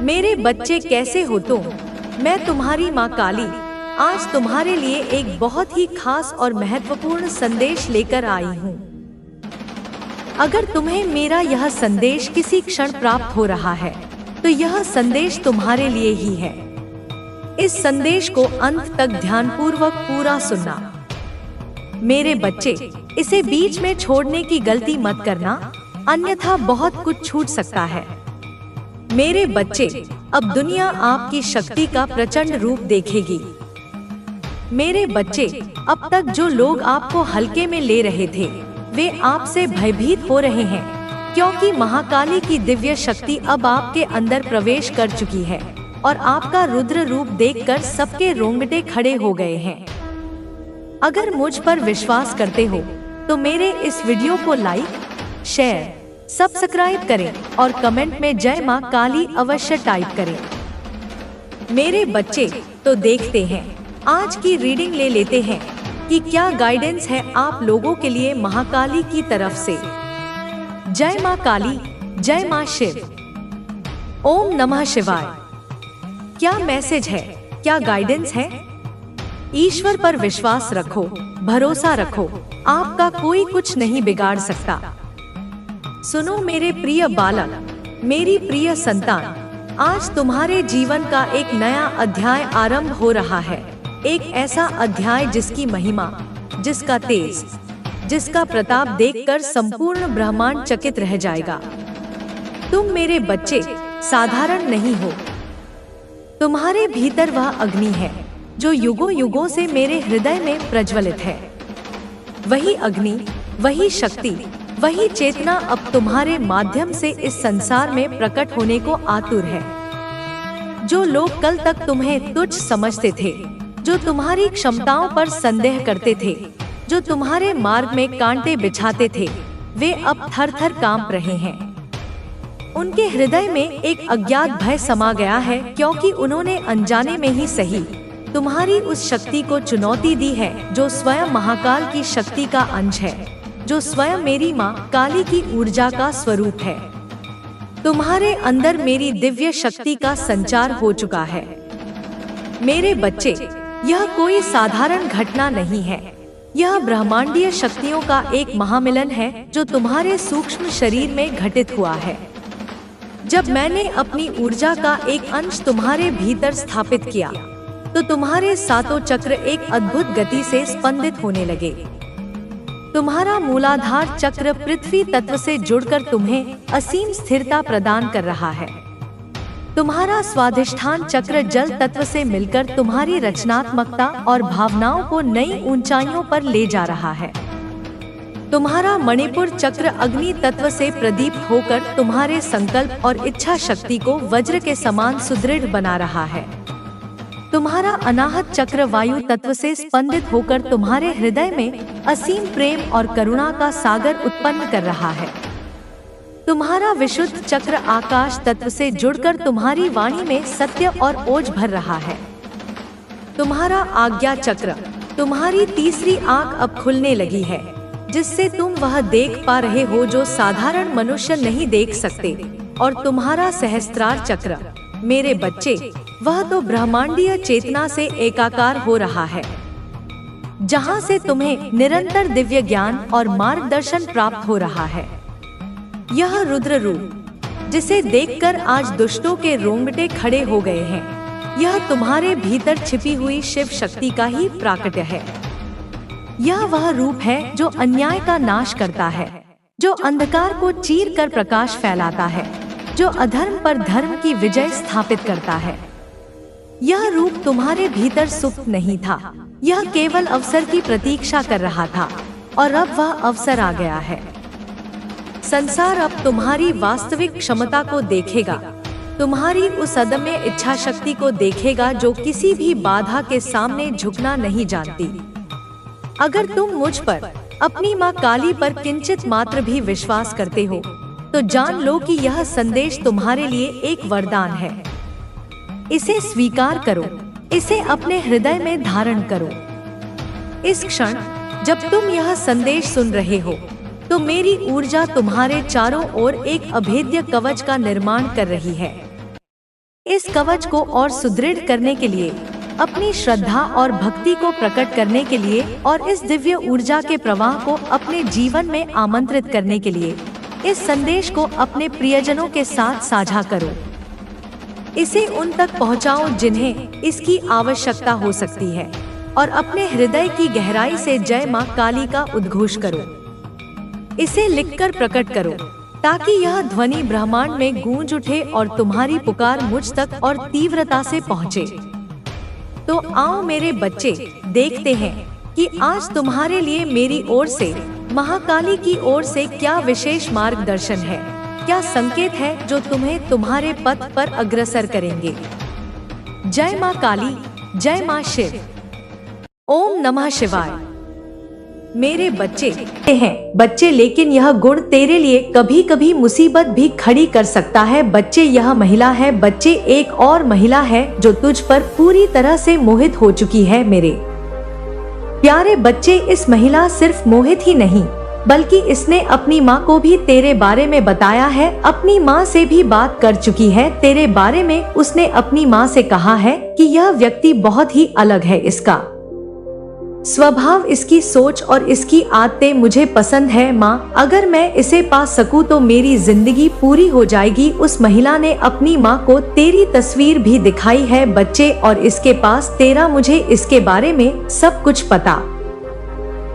मेरे बच्चे कैसे हो तुम? मैं तुम्हारी माँ काली आज तुम्हारे लिए एक बहुत ही खास और महत्वपूर्ण संदेश लेकर आई हूँ। अगर तुम्हें मेरा यह संदेश किसी क्षण प्राप्त हो रहा है तो यह संदेश तुम्हारे लिए ही है। इस संदेश को अंत तक ध्यानपूर्वक पूरा सुनना। मेरे बच्चे, इसे बीच में छोड़ने की गलती मत करना, अन्यथा बहुत कुछ छूट सकता है। मेरे बच्चे, अब दुनिया आपकी शक्ति का प्रचंड रूप देखेगी। मेरे बच्चे, अब तक जो लोग आपको हल्के में ले रहे थे वे आपसे भयभीत हो रहे हैं, क्योंकि महाकाली की दिव्य शक्ति अब आपके अंदर प्रवेश कर चुकी है और आपका रुद्र रूप देखकर सबके रोंगटे खड़े हो गए हैं। अगर मुझ पर विश्वास करते हो तो मेरे इस वीडियो को लाइक, शेयर, सब्सक्राइब करें और कमेंट में जय मां काली अवश्य टाइप करें। मेरे बच्चे, तो देखते हैं, आज की रीडिंग ले लेते हैं कि क्या गाइडेंस है आप लोगों के लिए महाकाली की तरफ से। जय मां काली, जय मां शिव, ओम नमः शिवाय। क्या मैसेज है, क्या गाइडेंस है? ईश्वर पर विश्वास रखो, भरोसा रखो, आपका कोई कुछ नहीं बिगाड़ सकता। सुनो मेरे प्रिय बालक, मेरी प्रिय संतान, आज तुम्हारे जीवन का एक नया अध्याय आरंभ हो रहा है। एक ऐसा अध्याय जिसकी महिमा, जिसका तेज, जिसका प्रताप देखकर संपूर्ण ब्रह्मांड चकित रह जाएगा। तुम मेरे बच्चे साधारण नहीं हो। तुम्हारे भीतर वह अग्नि है जो युगों युगों से मेरे हृदय में प्रज्वलित है। वही अग्नि, वही शक्ति, वही चेतना अब तुम्हारे माध्यम से इस संसार में प्रकट होने को आतुर है। जो लोग कल तक तुम्हें तुच्छ समझते थे, जो तुम्हारी क्षमताओं पर संदेह करते थे, जो तुम्हारे मार्ग में कांटे बिछाते थे, वे अब थर-थर कांप रहे हैं। उनके हृदय में एक अज्ञात भय समा गया है, क्योंकि उन्होंने अनजाने में ही सही तुम्हारी उस शक्ति को चुनौती दी है जो स्वयं महाकाल की शक्ति का अंश है, जो स्वयं मेरी माँ काली की ऊर्जा का स्वरूप है। तुम्हारे अंदर मेरी दिव्य शक्ति का संचार हो चुका है। मेरे बच्चे, यह कोई साधारण घटना नहीं है। यह ब्रह्मांडीय शक्तियों का एक महामिलन है जो तुम्हारे सूक्ष्म शरीर में घटित हुआ है। जब मैंने अपनी ऊर्जा का एक अंश तुम्हारे भीतर स्थापित किया तो तुम्हारे सातों चक्र एक अद्भुत गति से स्पंदित होने लगे। तुम्हारा मूलाधार चक्र पृथ्वी तत्व से जुड़कर तुम्हें असीम स्थिरता प्रदान कर रहा है। तुम्हारा स्वाधिष्ठान चक्र जल तत्व से मिलकर तुम्हारी रचनात्मकता और भावनाओं को नई ऊंचाइयों पर ले जा रहा है। तुम्हारा मणिपुर चक्र अग्नि तत्व से प्रदीप्त होकर तुम्हारे संकल्प और इच्छा शक्ति को वज्र के समान सुदृढ़ बना रहा है। तुम्हारा अनाहत चक्र वायु तत्व से स्पंदित होकर तुम्हारे हृदय में असीम प्रेम और करुणा का सागर उत्पन्न कर रहा है। तुम्हारा विशुद्ध चक्र आकाश तत्व से जुड़कर तुम्हारी वाणी में सत्य और ओज भर रहा है। तुम्हारा आज्ञा चक्र, तुम्हारी तीसरी आंख अब खुलने लगी है, जिससे तुम वह देख पा रहे हो जो साधारण मनुष्य नहीं देख सकते। और तुम्हारा सहस्त्रार चक्र, मेरे बच्चे, वह तो ब्रह्मांडीय चेतना से एकाकार हो रहा है, जहां से तुम्हें निरंतर दिव्य ज्ञान और मार्गदर्शन प्राप्त हो रहा है। यह रुद्र रूप, जिसे देखकर आज दुष्टों के रोंगटे खड़े हो गए हैं, यह तुम्हारे भीतर छिपी हुई शिव शक्ति का ही प्राकट्य है। यह वह रूप है जो अन्याय का नाश करता है, जो अंधकार को चीर कर प्रकाश फैलाता है, जो अधर्म पर धर्म की विजय स्थापित करता है। यह रूप तुम्हारे भीतर सुप्त नहीं था, यह केवल अवसर की प्रतीक्षा कर रहा था, और अब वह अवसर आ गया है। संसार अब तुम्हारी वास्तविक क्षमता को देखेगा, तुम्हारी उस अदम्य इच्छा शक्ति को देखेगा जो किसी भी बाधा के सामने झुकना नहीं जानती। अगर तुम मुझ पर, अपनी माँ काली पर किंचित मात्र भी विश्वास करते हो तो जान लो कि यह संदेश तुम्हारे लिए एक वरदान है। इसे स्वीकार करो, इसे अपने हृदय में धारण करो। इस क्षण जब तुम यह संदेश सुन रहे हो तो मेरी ऊर्जा तुम्हारे चारों ओर एक अभेद्य कवच का निर्माण कर रही है। इस कवच को और सुदृढ़ करने के लिए, अपनी श्रद्धा और भक्ति को प्रकट करने के लिए और इस दिव्य ऊर्जा के प्रवाह को अपने जीवन में आमंत्रित करने के लिए इस संदेश को अपने प्रियजनों के साथ साझा करो। इसे उन तक पहुंचाओ जिन्हें इसकी आवश्यकता हो सकती है और अपने हृदय की गहराई से जय मां काली का उद्घोष करो। इसे लिखकर प्रकट करो ताकि यह ध्वनि ब्रह्मांड में गूंज उठे और तुम्हारी पुकार मुझ तक और तीव्रता से पहुँचे। तो आओ मेरे बच्चे, देखते हैं कि आज तुम्हारे लिए मेरी ओर से, महाकाली की ओर से क्या विशेष मार्गदर्शन है, क्या संकेत है जो तुम्हें तुम्हारे पथ पर अग्रसर करेंगे। जय मां काली, जय मां शिव। ओम नमः शिवाय। मेरे बच्चे हैं लेकिन यह गुण तेरे लिए कभी कभी मुसीबत भी खड़ी कर सकता है। बच्चे, यह महिला है, बच्चे एक और महिला है जो तुझ पर पूरी तरह से मोहित हो चुकी है। मेरे प्यारे बच्चे, इस महिला सिर्फ मोहित ही नहीं बल्कि इसने अपनी माँ को भी तेरे बारे में बताया है, अपनी माँ से भी बात कर चुकी है तेरे बारे में। उसने अपनी माँ से कहा है कि यह व्यक्ति बहुत ही अलग है, इसका स्वभाव, इसकी सोच और इसकी आदतें मुझे पसंद है माँ, अगर मैं इसे पा सकूं तो मेरी जिंदगी पूरी हो जाएगी। उस महिला ने अपनी माँ को तेरी तस्वीर भी दिखाई है बच्चे, और इसके पास तेरा, मुझे इसके बारे में सब कुछ पता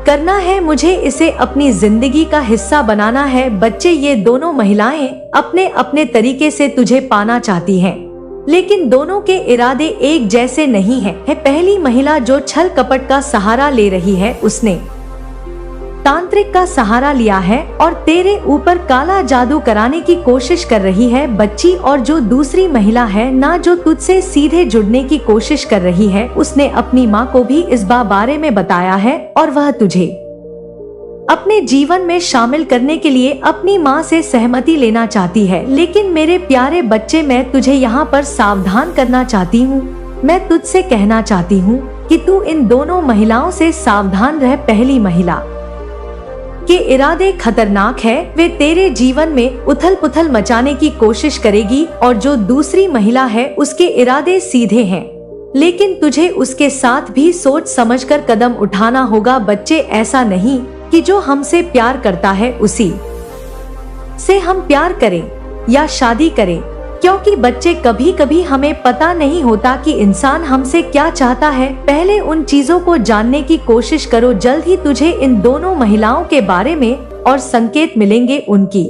करना है, मुझे इसे अपनी जिंदगी का हिस्सा बनाना है। बच्चे, ये दोनों महिलाएं अपने अपने तरीके से तुझे पाना चाहती हैं, लेकिन दोनों के इरादे एक जैसे नहीं हैं। पहली महिला जो छल कपट का सहारा ले रही है, उसने तांत्रिक का सहारा लिया है और तेरे ऊपर काला जादू कराने की कोशिश कर रही है बच्ची। और जो दूसरी महिला है ना, जो तुझसे सीधे जुड़ने की कोशिश कर रही है, उसने अपनी माँ को भी इस बारे में बताया है और वह तुझे अपने जीवन में शामिल करने के लिए अपनी माँ से सहमति लेना चाहती है। लेकिन मेरे प्यारे बच्चे, मैं तुझे यहाँ पर सावधान करना चाहती हूँ। मैं तुझसे कहना चाहती हूँ कि तू इन दोनों महिलाओं से सावधान रह। पहली महिला के इरादे खतरनाक है, वे तेरे जीवन में उथल पुथल मचाने की कोशिश करेगी, और जो दूसरी महिला है उसके इरादे सीधे हैं, लेकिन तुझे उसके साथ भी सोच समझकर कदम उठाना होगा बच्चे। ऐसा नहीं कि जो हमसे प्यार करता है उसी से हम प्यार करें या शादी करें, क्योंकि बच्चे कभी कभी हमें पता नहीं होता कि इंसान हमसे क्या चाहता है। पहले उन चीजों को जानने की कोशिश करो। जल्द ही तुझे इन दोनों महिलाओं के बारे में और संकेत मिलेंगे, उनकी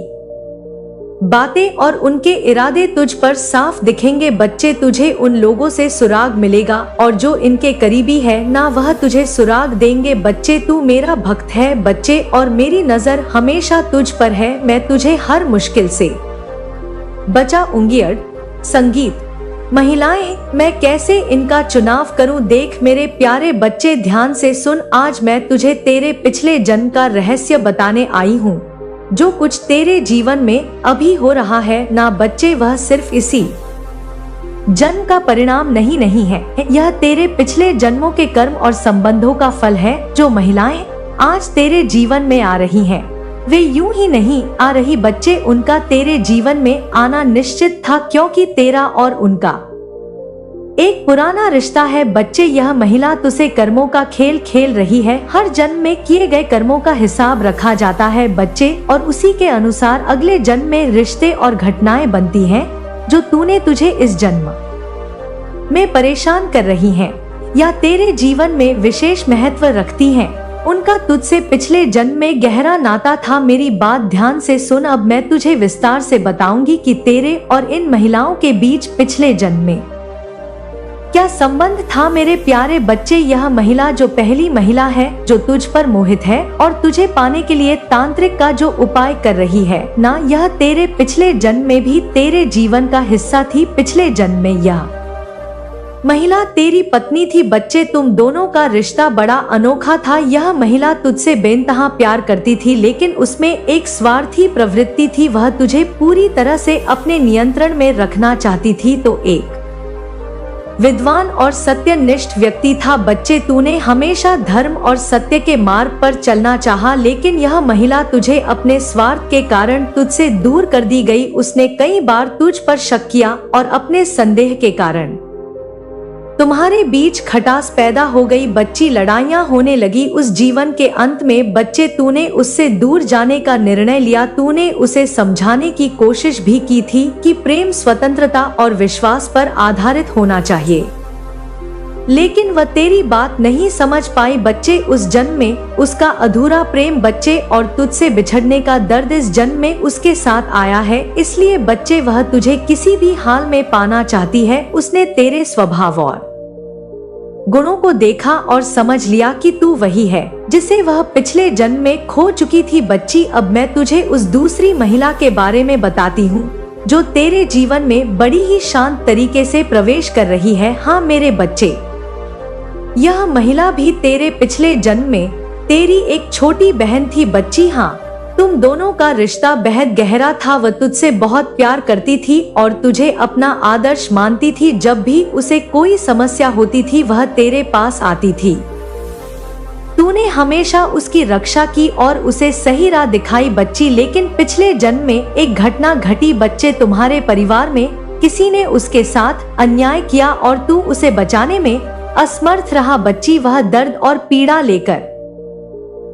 बातें और उनके इरादे तुझ पर साफ दिखेंगे बच्चे। तुझे उन लोगों से सुराग मिलेगा और जो इनके करीबी है ना, वह तुझे सुराग देंगे बच्चे। तू मेरा भक्त है बच्चे, और मेरी नजर हमेशा तुझ पर है। मैं तुझे हर मुश्किल से बचाऊंगी। संगीत महिलाएं, मैं कैसे इनका चुनाव करूं? देख मेरे प्यारे बच्चे, ध्यान से सुन। आज मैं तुझे तेरे पिछले जन्म का रहस्य बताने आई हूँ। जो कुछ तेरे जीवन में अभी हो रहा है ना बच्चे, वह सिर्फ इसी जन्म का परिणाम नहीं है। यह तेरे पिछले जन्मों के कर्म और संबंधों का फल है। जो महिलाएं आज तेरे जीवन में आ रही हैं, वे यूं ही नहीं आ रही बच्चे, उनका तेरे जीवन में आना निश्चित था, क्योंकि तेरा और उनका एक पुराना रिश्ता है बच्चे। यह महिला तुझसे कर्मों का खेल खेल रही है। हर जन्म में किए गए कर्मों का हिसाब रखा जाता है बच्चे, और उसी के अनुसार अगले जन्म में रिश्ते और घटनाएं बनती हैं जो तूने तुझे इस जन्म में परेशान कर रही हैं या तेरे जीवन में विशेष महत्व रखती हैं। उनका तुझसे पिछले जन्म में गहरा नाता था। मेरी बात ध्यान से सुन। अब मैं तुझे विस्तार से बताऊंगी कि तेरे और इन महिलाओं के बीच पिछले जन्म में क्या संबंध था। मेरे प्यारे बच्चे, यह महिला जो पहली महिला है जो तुझ पर मोहित है और तुझे पाने के लिए तांत्रिक का जो उपाय कर रही है ना, यह तेरे पिछले जन्म में भी तेरे जीवन का हिस्सा थी। पिछले जन्म में यह महिला तेरी पत्नी थी बच्चे। तुम दोनों का रिश्ता बड़ा अनोखा था। यह महिला तुझसे बेइंतहा प्यार करती थी, लेकिन उसमें एक स्वार्थी प्रवृत्ति थी। वह तुझे पूरी तरह से अपने नियंत्रण में रखना चाहती थी। तो एक विद्वान और सत्यनिष्ठ व्यक्ति था। बच्चे, तूने हमेशा धर्म और सत्य के मार्ग पर चलना चाहा, लेकिन यह महिला तुझे अपने स्वार्थ के कारण तुझसे दूर कर दी गई। उसने कई बार तुझ पर शक किया और अपने संदेह के कारण तुम्हारे बीच खटास पैदा हो गई। बच्ची, लड़ाइयाँ होने लगी। उस जीवन के अंत में बच्चे, तूने उससे दूर जाने का निर्णय लिया। तूने उसे समझाने की कोशिश भी की थी कि प्रेम स्वतंत्रता और विश्वास पर आधारित होना चाहिए, लेकिन वह तेरी बात नहीं समझ पाई। बच्चे, उस जन्म में उसका अधूरा प्रेम बच्चे और तुझसे बिछड़ने का दर्द इस जन्म में उसके साथ आया है। इसलिए बच्चे, वह तुझे किसी भी हाल में पाना चाहती है। उसने तेरे स्वभाव और गुणों को देखा और समझ लिया कि तू वही है जिसे वह पिछले जन्म में खो चुकी थी। बच्ची, अब मैं तुझे उस दूसरी महिला के बारे में बताती हूँ जो तेरे जीवन में बड़ी ही शांत तरीके से प्रवेश कर रही है। हाँ मेरे बच्चे, यह महिला भी तेरे पिछले जन्म में तेरी एक छोटी बहन थी। बच्ची, हाँ, तुम दोनों का रिश्ता बेहद गहरा था। वह तुझसे बहुत प्यार करती थी और तुझे अपना आदर्श मानती थी। जब भी उसे कोई समस्या होती थी वह तेरे पास आती थी। तूने हमेशा उसकी रक्षा की और उसे सही राह दिखाई। बच्ची, लेकिन पिछले जन्म में एक घटना घटी। बच्चे, तुम्हारे परिवार में किसी ने उसके साथ अन्याय किया और तू उसे बचाने में असमर्थ रहा। बच्ची, वह दर्द और पीड़ा लेकर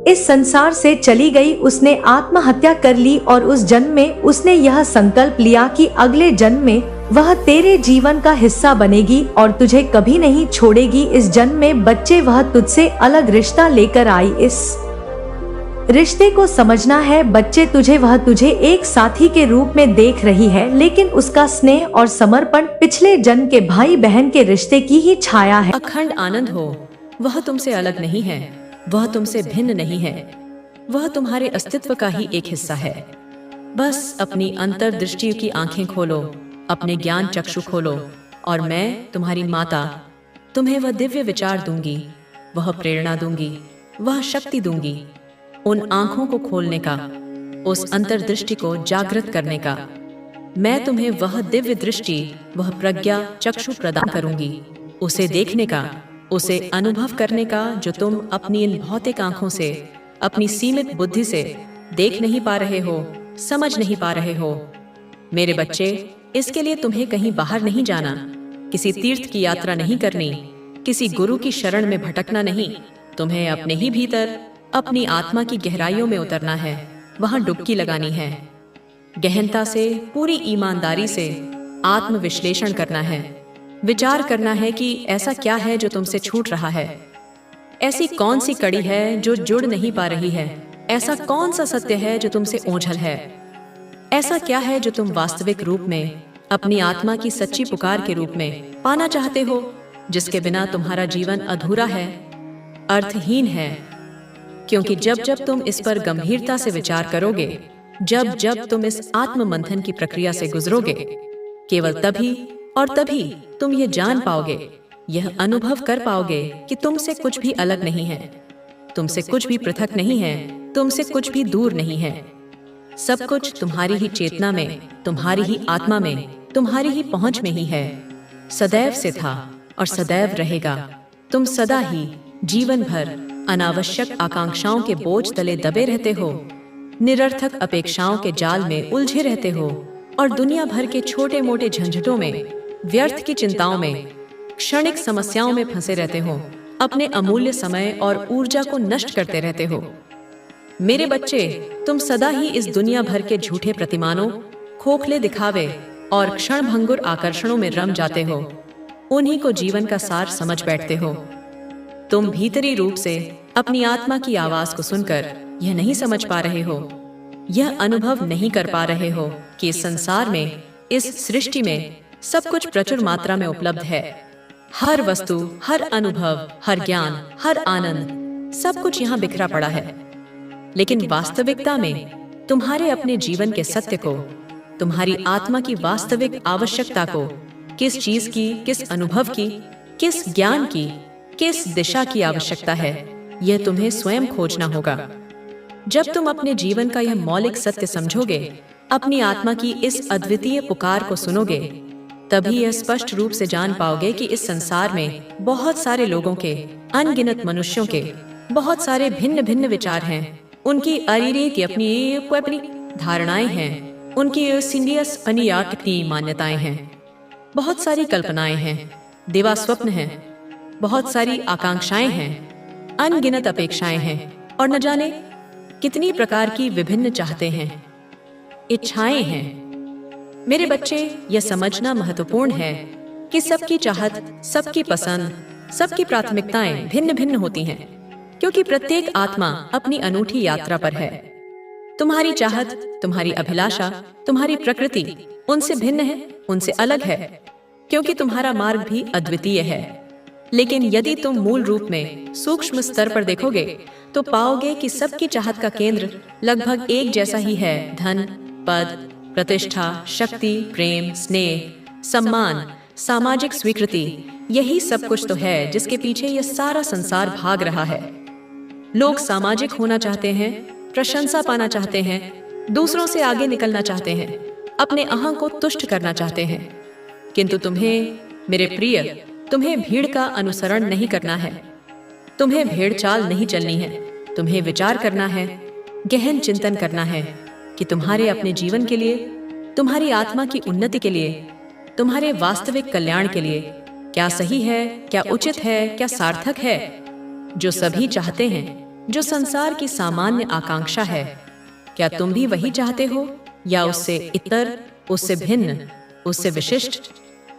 इस संसार से चली गई। उसने आत्महत्या कर ली और उस जन्म में उसने यह संकल्प लिया कि अगले जन्म में वह तेरे जीवन का हिस्सा बनेगी और तुझे कभी नहीं छोड़ेगी। इस जन्म में बच्चे, वह तुझसे अलग रिश्ता लेकर आई। इस रिश्ते को समझना है बच्चे। वह तुझे एक साथी के रूप में देख रही है, लेकिन उसका स्नेह और समर्पण पिछले जन्म के भाई बहन के रिश्ते की ही छाया है। अखंड आनंद हो, वह तुमसे अलग नहीं है, वह तुमसे भिन्न नहीं है, वह तुम्हारे अस्तित्व का ही एक हिस्सा है। बस अपनी अंतर्दृष्टि की आंखें खोलो, अपने ज्ञान चक्षु खोलो और मैं तुम्हारी माता तुम्हें वह दिव्य विचार दूंगी, वह प्रेरणा दूंगी, वह शक्ति दूंगी। उन आंखों को खोलने का, उस अंतर्दृष्टि को जागृत करने का। मैं तुम्हें वह दिव्य दृष्टि, वह प्रज्ञा चक्षु प्रदान करूंगी, उसे देखने का, उसे अनुभव करने का जो तुम अपनी इन भौतिक आंखों से, अपनी सीमित बुद्धि से देख नहीं पा रहे हो, समझ नहीं पा रहे हो। मेरे बच्चे, इसके लिए तुम्हें कहीं बाहर नहीं जाना, किसी तीर्थ की यात्रा नहीं करनी, किसी गुरु की शरण में भटकना नहीं। तुम्हें अपने ही भीतर, अपनी आत्मा की गहराइयों में उतरना है, वहां डुबकी लगानी है। गहनता से, पूरी ईमानदारी से आत्मविश्लेषण करना है, विचार करना है कि ऐसा क्या है जो तुमसे छूट रहा है, ऐसी कौन सी कड़ी है जो जुड़ नहीं पा रही है, ऐसा कौन सा सत्य है जो तुमसे ओझल है, ऐसा क्या है जो तुम वास्तविक रूप में अपनी आत्मा की सच्ची पुकार के रूप में पाना चाहते हो, जिसके बिना तुम्हारा जीवन अधूरा है, अर्थहीन है। क्योंकि जब जब तुम इस पर गंभीरता से विचार करोगे, जब जब तुम इस आत्म मंथन की प्रक्रिया से गुजरोगे, केवल तभी और तभी तुम ये जान पाओगे, यह अनुभव कर पाओगे कि तुमसे कुछ भी अलग नहीं है, तुमसे कुछ भी पृथक नहीं है, तुमसे कुछ भी दूर नहीं है। सब कुछ तुम्हारी ही चेतना में, तुम्हारी ही आत्मा में, तुम्हारी ही पहुंच में ही है। सदैव से था और सदैव रहेगा। तुम सदा ही जीवन भर अनावश्यक आकांक्षाओं के बोझ तले दबे रहते हो, निरर्थक अपेक्षाओं के जाल में उलझे रहते हो और दुनिया भर के छोटे मोटे झंझटों में, व्यर्थ की चिंताओं में, क्षणिक समस्याओं में फंसे रहते हो, अपने अमूल्य समय और ऊर्जा को नष्ट करते रहते हो। मेरे बच्चे, तुम सदा ही इस दुनिया भर के झूठे प्रतिमानों, खोखले दिखावे और क्षणभंगुर आकर्षणों में रम जाते हो, उन्हीं को जीवन का सार समझ बैठते हो। तुम भीतरी रूप से अपनी आत्मा की आवाज को सुनकर यह नहीं समझ पा रहे हो, यह अनुभव नहीं कर पा रहे हो कि इस संसार में, इस सृष्टि में सब कुछ प्रचुर मात्रा में उपलब्ध है। हर वस्तु, हर अनुभव, हर ज्ञान, हर आनंद, सब कुछ यहाँ बिखरा पड़ा है। लेकिन वास्तविकता में तुम्हारे अपने जीवन के सत्य को, तुम्हारी आत्मा की वास्तविक आवश्यकता को, किस चीज की, किस अनुभव की, किस ज्ञान की, किस दिशा की आवश्यकता है, यह तुम्हें स्वयं खोजना होगा। जब तुम अपने जीवन का यह मौलिक सत्य समझोगे, अपनी आत्मा की इस अद्वितीय पुकार को सुनोगे, तभी यह स्पष्ट रूप से जान पाओगे कि इस संसार में बहुत सारे लोगों के, अनगिनत मनुष्यों के बहुत सारे भिन्न भिन्न विचार हैं। उनकी अरीरी की अपनी धारणाएं हैं, उनकी सीनियस अनियाटकी मान्यताएं हैं, बहुत सारी कल्पनाएं हैं, देवा स्वप्न हैं, बहुत सारी आकांक्षाएं हैं, अनगिनत अपेक्षाएं हैं और न जाने कितनी प्रकार की विभिन्न चाहते हैं, इच्छाएं हैं। मेरे बच्चे, यह समझना महत्वपूर्ण है कि सबकी चाहत, सबकी पसंद, सबकी प्राथमिकताएं भिन्न भिन्न होती हैं, क्योंकि प्रत्येक आत्मा अपनी अनूठी यात्रा पर है। तुम्हारी चाहत, तुम्हारी अभिलाषा, तुम्हारी प्रकृति उनसे भिन्न है, उनसे अलग है, क्योंकि तुम्हारा मार्ग भी अद्वितीय है। लेकिन यदि तुम मूल रूप में सूक्ष्म स्तर पर देखोगे तो पाओगे कि सबकी चाहत का केंद्र लगभग एक जैसा ही है। धन, पद, प्रतिष्ठा, शक्ति, प्रेम, स्नेह, सम्मान, सामाजिक स्वीकृति, यही सब कुछ तो है जिसके पीछे यह सारा संसार भाग रहा है। लोग सामाजिक होना चाहते हैं, प्रशंसा पाना चाहते हैं, दूसरों से आगे निकलना चाहते हैं, अपने अहं को तुष्ट करना चाहते हैं। किंतु तुम्हें, मेरे प्रिय, तुम्हें भीड़ का अनुसरण नहीं करना है, तुम्हें भेड़ चाल नहीं चलनी है। तुम्हें विचार करना है, गहन चिंतन करना है कि तुम्हारे अपने जीवन के लिए, तुम्हारी आत्मा की उन्नति के लिए, तुम्हारे वास्तविक कल्याण के लिए क्या सही है, क्या उचित है, क्या सार्थक है। जो सभी चाहते हैं, जो संसार की सामान्य आकांक्षा है, क्या तुम भी वही चाहते हो या उससे इतर, उससे भिन्न, उससे विशिष्ट?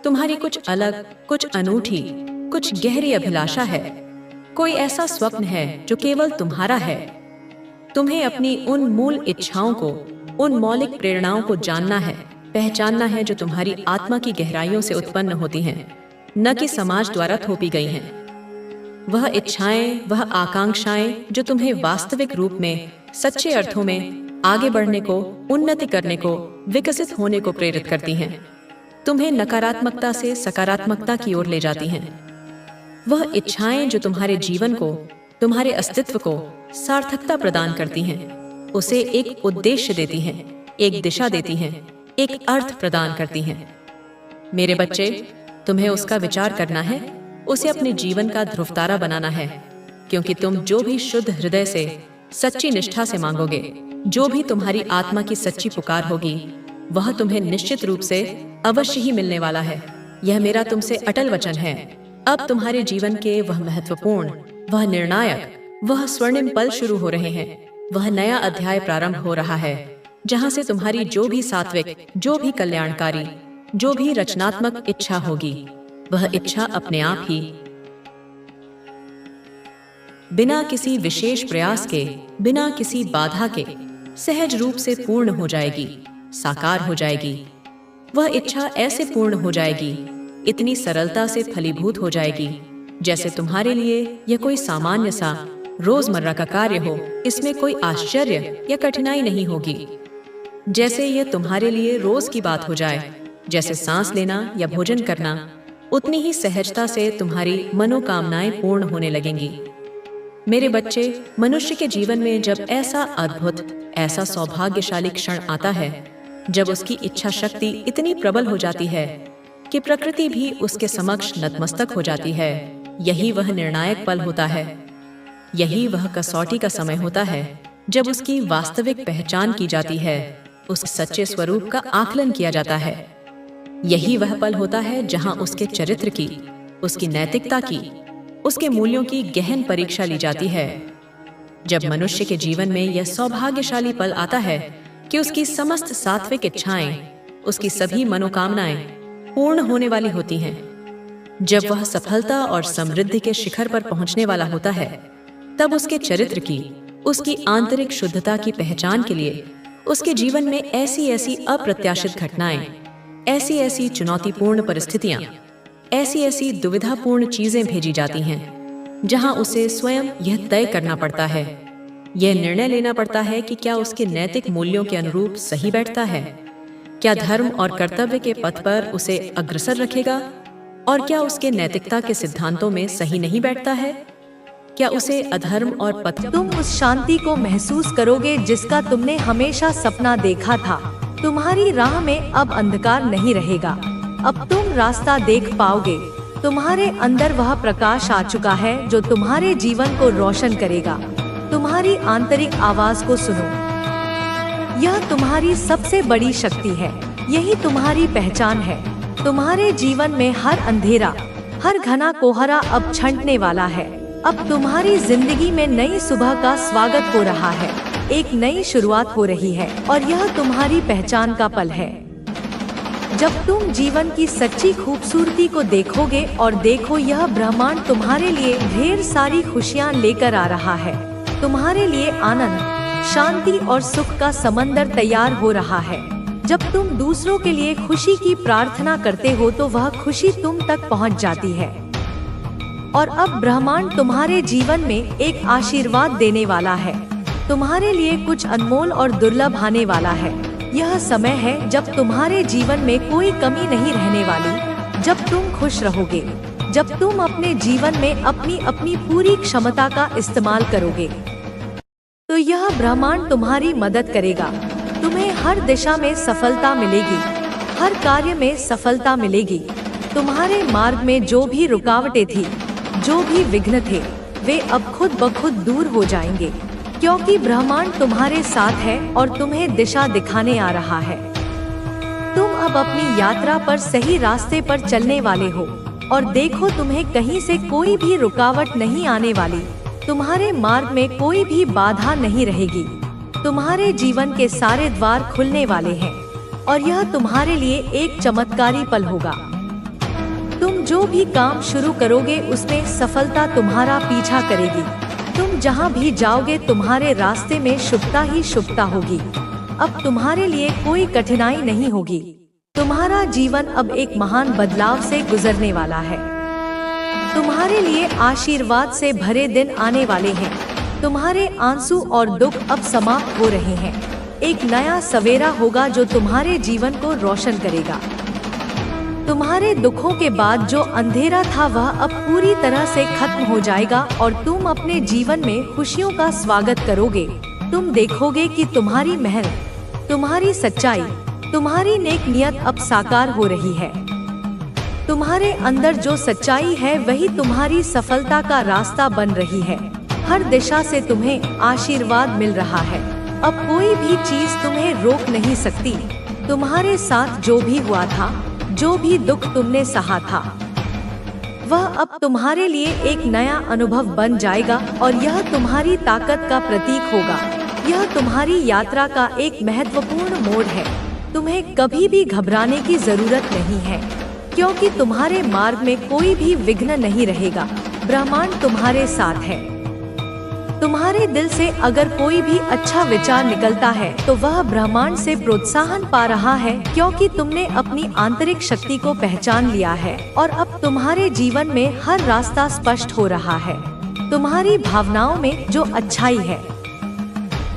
तुम्हारी कुछ अलग, कुछ अनूठी, कुछ गहरी अभिलाषा है। कोई ऐसा स्वप्न है जो केवल तुम्हारा है। तुम्हें अपनी उन मूल इच्छाओं को, उन मौलिक प्रेरणाओं को जानना है, पहचानना है जो तुम्हारी आत्मा की गहराइयों से उत्पन्न होती हैं, न कि समाज द्वारा थोपी गई हैं। वह इच्छाएं, वह आकांक्षाएं जो तुम्हें वास्तविक रूप में, सच्चे अर्थों में आगे बढ़ने को, उन्नति करने को, विकसित होने को प्रेरित करती हैं। तुम्हें नकारात्मकता से सकारात्मकता की ओर ले जाती हैं। वह इच्छाएं जो तुम्हारे जीवन को, तुम्हारे अस्तित्व को सार्थकता प्रदान करती हैं, उसे एक उद्देश्य देती हैं, एक दिशा देती हैं, एक अर्थ प्रदान करती हैं। मेरे बच्चे, तुम्हें उसका विचार करना है, उसे अपने जीवन का ध्रुवतारा बनाना है, क्योंकि तुम जो भी शुद्ध हृदय से, सच्ची निष्ठा से मांगोगे, जो भी तुम्हारी आत्मा की सच्ची पुकार होगी, वह तुम्हें निश्चित रूप से अवश्य ही मिलने वाला है। यह मेरा तुमसे अटल वचन है। अब तुम्हारे जीवन के वह महत्वपूर्ण, वह निर्णायक, वह स्वर्णिम पल शुरू हो रहे हैं। वह नया अध्याय प्रारंभ हो रहा है, जहां से तुम्हारी जो भी सात्विक, जो भी कल्याणकारी, जो भी रचनात्मक इच्छा होगी, वह इच्छा अपने आप ही, बिना किसी विशेष प्रयास के, बिना किसी बाधा के, सहज रूप से पूर्ण हो जाएगी, साकार हो जाएगी। वह इच्छा ऐसे पूर्ण हो जाएगी, इतनी सरलता से फलीभूत हो जाएगी, जैसे तुम्हारे लिए यह कोई सामान्य सा रोजमर्रा का कार्य हो। इसमें कोई आश्चर्य या कठिनाई नहीं होगी, जैसे यह तुम्हारे लिए रोज की बात हो जाए, जैसे सांस लेना या भोजन करना। उतनी ही सहजता से तुम्हारी मनोकामनाएं पूर्ण होने लगेंगी। मेरे बच्चे, मनुष्य के जीवन में जब ऐसा अद्भुत, ऐसा सौभाग्यशाली क्षण आता है, जब उसकी इच्छा शक्ति इतनी प्रबल हो जाती है कि प्रकृति भी उसके समक्ष नतमस्तक हो जाती है, यही वह निर्णायक पल होता है। यही वह कसौटी का समय होता है जब उसकी वास्तविक पहचान की जाती है, उस सच्चे स्वरूप का आकलन किया जाता है। यही वह पल होता है जहां उसके चरित्र की, उसकी नैतिकता की, उसके मूल्यों की गहन परीक्षा ली जाती है। जब मनुष्य के जीवन में यह सौभाग्यशाली पल आता है कि उसकी समस्त सात्विक इच्छाएं, उसकी सभी मनोकामनाएं पूर्ण होने वाली होती हैं, जब वह सफलता और समृद्धि के शिखर पर पहुंचने वाला होता है, तब उसके चरित्र की, उसकी आंतरिक शुद्धता की पहचान के लिए उसके जीवन में ऐसी ऐसी अप्रत्याशित घटनाएं, ऐसी ऐसी चुनौतीपूर्ण परिस्थितियां, ऐसी ऐसी दुविधापूर्ण चीजें भेजी जाती हैं, जहां उसे स्वयं यह तय करना पड़ता है, यह निर्णय लेना पड़ता है कि क्या उसके नैतिक मूल्यों के अनुरूप सही बैठता है, क्या धर्म और कर्तव्य के पथ पर उसे अग्रसर रखेगा, और क्या उसके नैतिकता के सिद्धांतों में सही नहीं बैठता है, क्या उसे अधर्म और पथ। तुम उस शांति को महसूस करोगे जिसका तुमने हमेशा सपना देखा था। तुम्हारी राह में अब अंधकार नहीं रहेगा, अब तुम रास्ता देख पाओगे। तुम्हारे अंदर वह प्रकाश आ चुका है जो तुम्हारे जीवन को रोशन करेगा। तुम्हारी आंतरिक आवाज को सुनो, यह तुम्हारी सबसे बड़ी शक्ति है। यही तुम्हारी पहचान है। तुम्हारे जीवन में हर अंधेरा, हर घना कोहरा अब छंटने वाला है। अब तुम्हारी जिंदगी में नई सुबह का स्वागत हो रहा है। एक नई शुरुआत हो रही है और यह तुम्हारी पहचान का पल है। जब तुम जीवन की सच्ची खूबसूरती को देखोगे और देखो, यह ब्रह्मांड तुम्हारे लिए ढेर सारी खुशियाँ लेकर आ रहा है। तुम्हारे लिए आनंद, शांति और सुख का समंदर तैयार हो रहा है। जब तुम दूसरों के लिए खुशी की प्रार्थना करते हो तो वह खुशी तुम तक पहुंच जाती है। और अब ब्रह्मांड तुम्हारे जीवन में एक आशीर्वाद देने वाला है। तुम्हारे लिए कुछ अनमोल और दुर्लभ आने वाला है। यह समय है जब तुम्हारे जीवन में कोई कमी नहीं रहने वाली, जब तुम खुश रहोगे, जब तुम अपने जीवन में अपनी अपनी पूरी क्षमता का इस्तेमाल करोगे। तो यह ब्रह्मांड तुम्हारी मदद करेगा। तुम्हें हर दिशा में सफलता मिलेगी, हर कार्य में सफलता मिलेगी। तुम्हारे मार्ग में जो भी रुकावटें थी, जो भी विघ्न थे, वे अब खुद ब खुद दूर हो जाएंगे, क्योंकि ब्रह्मांड तुम्हारे साथ है और तुम्हें दिशा दिखाने आ रहा है। तुम अब अपनी यात्रा पर सही रास्ते पर चलने वाले हो और देखो, तुम्हें कहीं से कोई भी रुकावट नहीं आने वाली। तुम्हारे मार्ग में कोई भी बाधा नहीं रहेगी। तुम्हारे जीवन के सारे द्वार खुलने वाले हैं और यह तुम्हारे लिए एक चमत्कारी पल होगा। तुम जो भी काम शुरू करोगे उसमें सफलता तुम्हारा पीछा करेगी। तुम जहां भी जाओगे तुम्हारे रास्ते में शुभता ही शुभता होगी। अब तुम्हारे लिए कोई कठिनाई नहीं होगी। तुम्हारा जीवन अब एक महान बदलाव से गुजरने वाला है। तुम्हारे लिए आशीर्वाद से भरे दिन आने वाले हैं। तुम्हारे आंसू और दुख अब समाप्त हो रहे हैं। एक नया सवेरा होगा जो तुम्हारे जीवन को रोशन करेगा। तुम्हारे दुखों के बाद जो अंधेरा था वह अब पूरी तरह से खत्म हो जाएगा और तुम अपने जीवन में खुशियों का स्वागत करोगे। तुम देखोगे कि तुम्हारी मेहनत, तुम्हारी सच्चाई, तुम्हारी नेक नियत अब साकार हो रही है। तुम्हारे अंदर जो सच्चाई है वही तुम्हारी सफलता का रास्ता बन रही है। हर दिशा से तुम्हें आशीर्वाद मिल रहा है। अब कोई भी चीज तुम्हें रोक नहीं सकती। तुम्हारे साथ जो भी हुआ था, जो भी दुख तुमने सहा था, वह अब तुम्हारे लिए एक नया अनुभव बन जाएगा और यह तुम्हारी ताकत का प्रतीक होगा। यह तुम्हारी यात्रा का एक महत्वपूर्ण मोड़ है। तुम्हें कभी भी घबराने की जरूरत नहीं है, क्योंकि तुम्हारे मार्ग में कोई भी विघ्न नहीं रहेगा। ब्रह्मांड तुम्हारे साथ है। तुम्हारे दिल से अगर कोई भी अच्छा विचार निकलता है तो वह ब्रह्मांड से प्रोत्साहन पा रहा है, क्योंकि तुमने अपनी आंतरिक शक्ति को पहचान लिया है और अब तुम्हारे जीवन में हर रास्ता स्पष्ट हो रहा है। तुम्हारी भावनाओं में जो अच्छाई है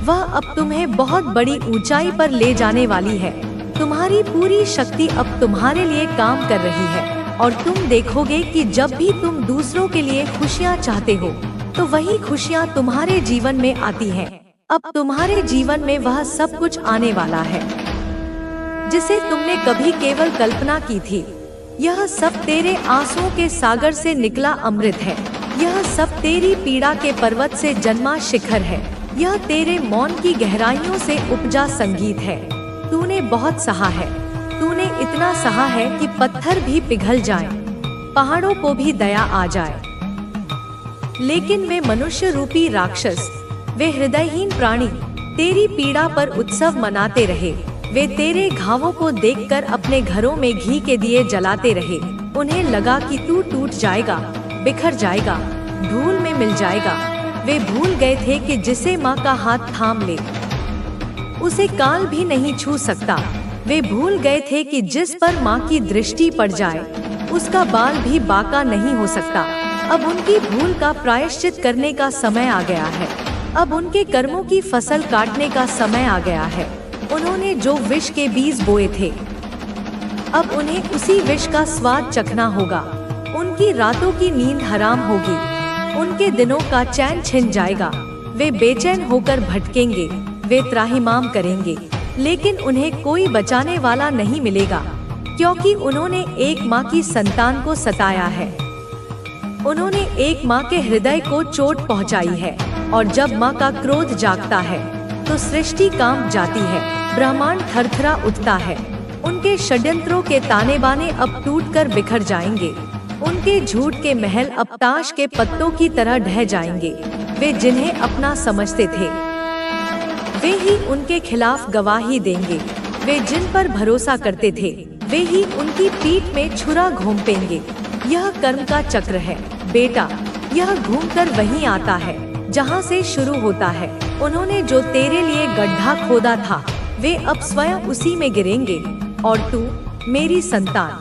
वह अब तुम्हें बहुत बड़ी ऊंचाई पर ले जाने वाली है। तुम्हारी पूरी शक्ति अब तुम्हारे लिए काम कर रही है और तुम देखोगे कि जब भी तुम दूसरों के लिए खुशियाँ चाहते हो तो वही खुशियाँ तुम्हारे जीवन में आती हैं। अब तुम्हारे जीवन में वह सब कुछ आने वाला है जिसे तुमने कभी केवल कल्पना की थी। यह सब तेरे आंसुओं के सागर से निकला अमृत है। यह सब तेरी पीड़ा के पर्वत से जन्मा शिखर है। यह तेरे मौन की गहराइयों से उपजा संगीत है। तूने बहुत सहा है। तूने इतना सहा है कि पत्थर भी पिघल जाएं, पहाड़ों को भी दया आ जाए, लेकिन वे मनुष्य रूपी राक्षस, वे हृदयहीन प्राणी तेरी पीड़ा पर उत्सव मनाते रहे। वे तेरे घावों को देखकर अपने घरों में घी के दिए जलाते रहे। उन्हें लगा कि तू टूट जाएगा, बिखर जाएगा, धूल में मिल जाएगा। वे भूल गए थे कि जिसे माँ का हाथ थाम ले उसे काल भी नहीं छू सकता। वे भूल गए थे कि जिस पर माँ की दृष्टि पड़ जाए उसका बाल भी बांका नहीं हो सकता। अब उनकी भूल का प्रायश्चित करने का समय आ गया है। अब उनके कर्मों की फसल काटने का समय आ गया है। उन्होंने जो विष के बीज बोए थे अब उन्हें उसी विष का स्वाद चखना होगा। उनकी रातों की नींद हराम होगी। उनके दिनों का चैन छिन जाएगा। वे बेचैन होकर भटकेंगे, वे त्राहिमाम करेंगे, लेकिन उन्हें कोई बचाने वाला नहीं मिलेगा, क्योंकि उन्होंने एक माँ की संतान को सताया है। उन्होंने एक माँ के हृदय को चोट पहुँचाई है, और जब माँ का क्रोध जागता है तो सृष्टि कांप जाती है, ब्रह्मांड थरथरा उठता है। उनके षड्यंत्रों के ताने बाने अब टूटकर बिखर जाएंगे। उनके झूठ के महल अब ताश के पत्तों की तरह ढह जाएंगे। वे जिन्हें अपना समझते थे वे ही उनके खिलाफ गवाही देंगे। वे जिन पर भरोसा करते थे वे ही उनकी पीठ में छुरा घोंपेंगे। यह कर्म का चक्र है बेटा, यह घूमकर वहीं आता है जहाँ से शुरू होता है। उन्होंने जो तेरे लिए गड्ढा खोदा था वे अब स्वयं उसी में गिरेंगे। और तू मेरी संतान,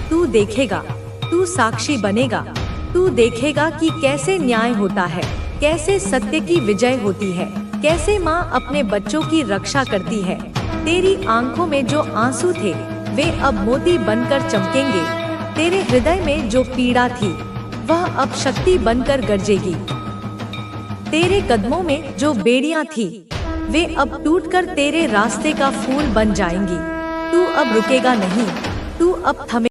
तू देखेगा, तू साक्षी बनेगा। तू देखेगा कि कैसे न्याय होता है, कैसे सत्य की विजय होती है, कैसे माँ अपने बच्चों की रक्षा करती है। तेरी आंखों में जो आंसू थे वे अब मोती बनकर चमकेंगे। तेरे हृदय में जो पीड़ा थी वह अब शक्ति बनकर गरजेगी। तेरे कदमों में जो बेड़ियां थी वे अब टूटकर तेरे रास्ते का फूल बन जाएंगी। तू अब रुकेगा नहीं, तू अब थमे